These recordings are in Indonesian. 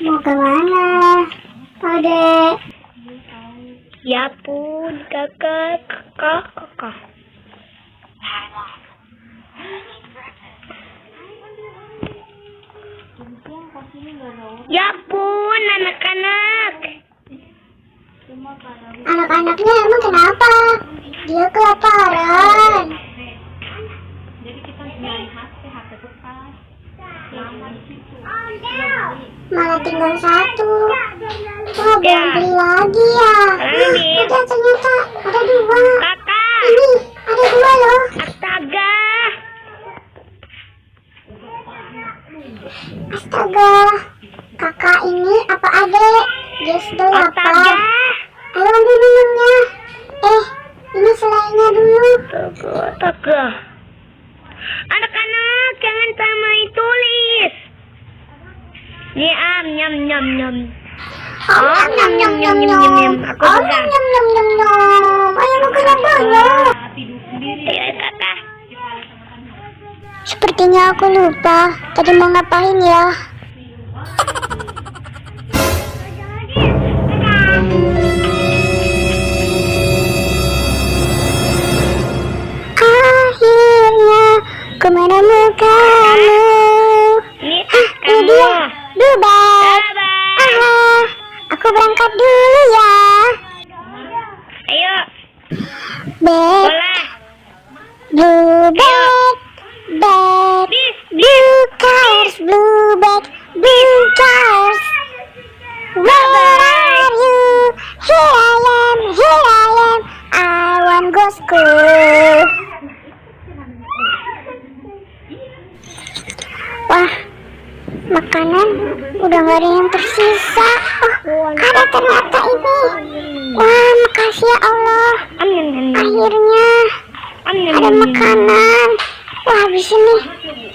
Mau kemana, Adek? Ya pun, kakak. Ya pun, anak-anak. Anak-anaknya emang kenapa? Dia kelaparan. Malah tinggal satu. Wah, belum beli lagi ya. Udah ternyata ada dua. Kakak. Ini ada dua loh. Astaga. Astaga. Kakak ini apa adek? Dia sudah lapar. Astaga. Ayo ambil minumnya. Ini selainya dulu. Astaga. Anak-anak, jangan tamai tulis. Nyam. Nyam. Aku pegang. Nyam. Ayo makan yang banyak. Ayo kakak. Sepertinya aku lupa tadi mau ngapain ya. Akhirnya ku menemukanmu. Ini dia, Bubek. Aku berangkat dulu ya. Ayo. Bek, Bola. Bluebek, blue cars, Bluebek, blue cars. Where are you? Here I am. I want go school. Wah, makanan udah gak ada yang tersisa. Ada ternyata ini. Wah, makasih ya Allah. Akhirnya ada makanan. Wah, habis ini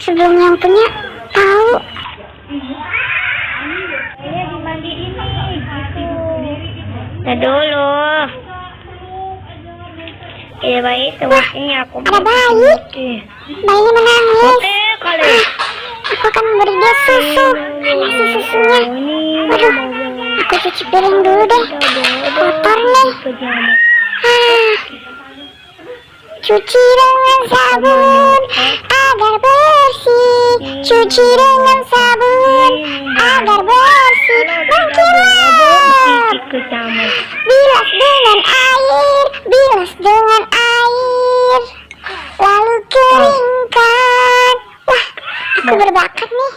sebelum yang punya tahu. Nah dulu. Iya baik, waktunya aku. Ada bayi. Bayinya menangis. Oke kali. Aku akan memberi dia susu. Mana sih susunya? Waduh, aku cuci piring dulu deh. Kotor nih. Cuci dengan sabun agar bersih. Cuci dengan sabun agar bersih. Mungkinlah. Bilas dengan air. Bilas dengan air. Lalu keringkan. Wah, aku berbakat nih.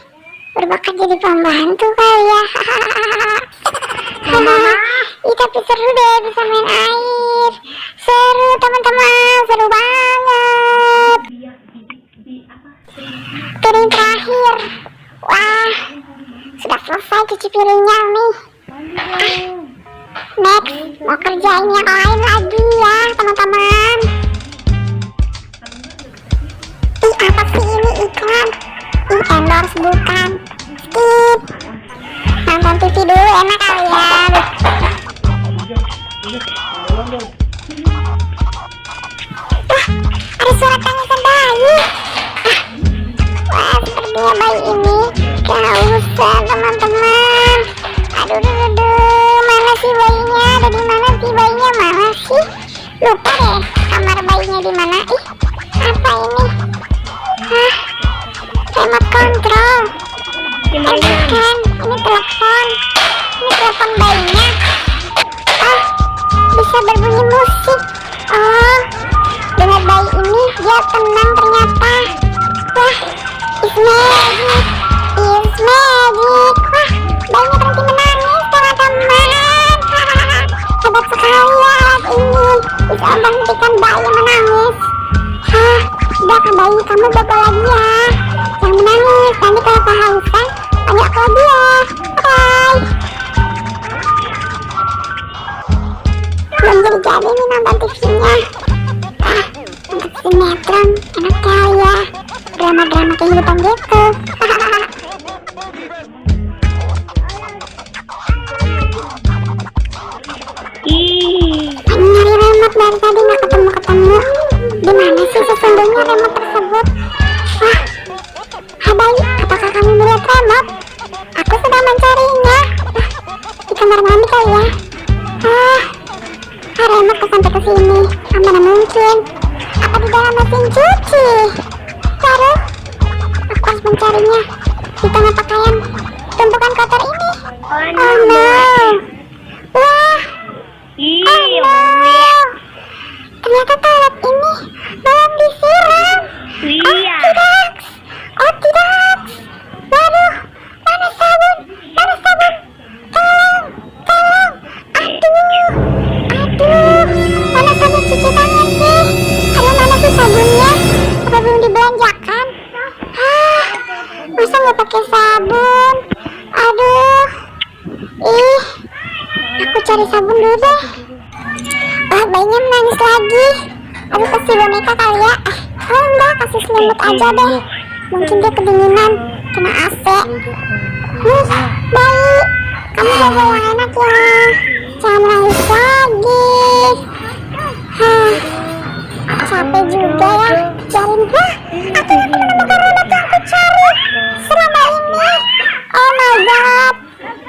Berbakat jadi pembantu kali ya. Tapi seru deh bisa main air. Seru teman-teman, seru banget. Piring terakhir. Wah, sudah selesai cuci piringnya nih. Next, mau kerjain yang lain lagi ya teman-teman. Apa sih ini iklan? Endorse bukan. Skip. Nonton TV dulu enak kalian. Ada suara tangisan bayi. Wah, sepertinya bayi ini kehausan teman-teman. Aduh, mana sih bayinya? Ada di mana sih bayinya? Mana sih? Lupa deh kamar bayinya di mana. Apa ini? Remote control. Bukan, ini telepon. Ini telepon bayinya. Bisa berbunyi musik. Dengan bayi ini dia tenang ternyata. Wah, it's magic. It's magic. Wah, bayinya berhenti menangis teman-teman. Hebat sekali ya alat ini. Bisa menghentikan bayi menangis. Udah bayi kamu bobo lagi ya. Jangan menangis. Nanti kalau kehausan panggil aku lagi ya. Bye. Belum jadi nih nonton TV-nya. Untuk sinetron enak kali ya. Drama-drama kehidupan gitu. Nyari remote dari tadi nggak ketemu. Di mana sih sesungguhnya remote tersebut? Wah, hai bayi, apakah kamu melihat remote? Aku sedang mencarinya. mencarinya di tengah pakaian tumpukan kotor ini. Oh Oh no. Wah, Ih, oh no. Ternyata toilet ini belum disiram. Oh iya. tidak. Oh tidak. Waduh, mana sabun? Mana sabun? Tolong, tolong. Aduh, aduh. Mana sabun cuci tangan sih? Aduh, mana tuh sabunnya? Apa belum dibelanjakan? Hah, masa nggak pakai sabun? Aduh, ih, aku cari sabun dulu deh. Ah, bayinya menangis lagi. Aduh, kasih boneka kali ya. Oh enggak, kasih selimut aja deh. Mungkin dia kedinginan, kena AC. Bayi, kamu jaga yang enak ya. Jangan nangis lagi. Hah, capek juga ya cariin. Wah, akhirnya aku menemukan robot yang aku cari selama ini. Oh my god.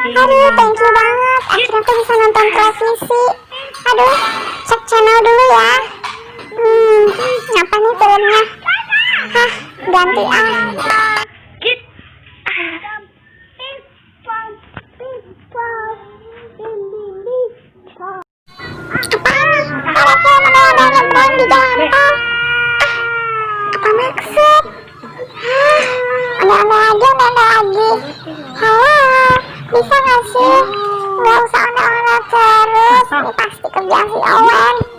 Aduh, thank you banget. Akhirnya aku bisa nonton televisi. Aduh, cek channel dulu ya. Apa nih filmnya? Hah, ganti ah. Apaan nih? Ada film menyeberang di jalan tol. Apa maksud? Ada lagi. Halo, bisa gak sih? Gak usah ada terus. Ini pasti kerja si Owen.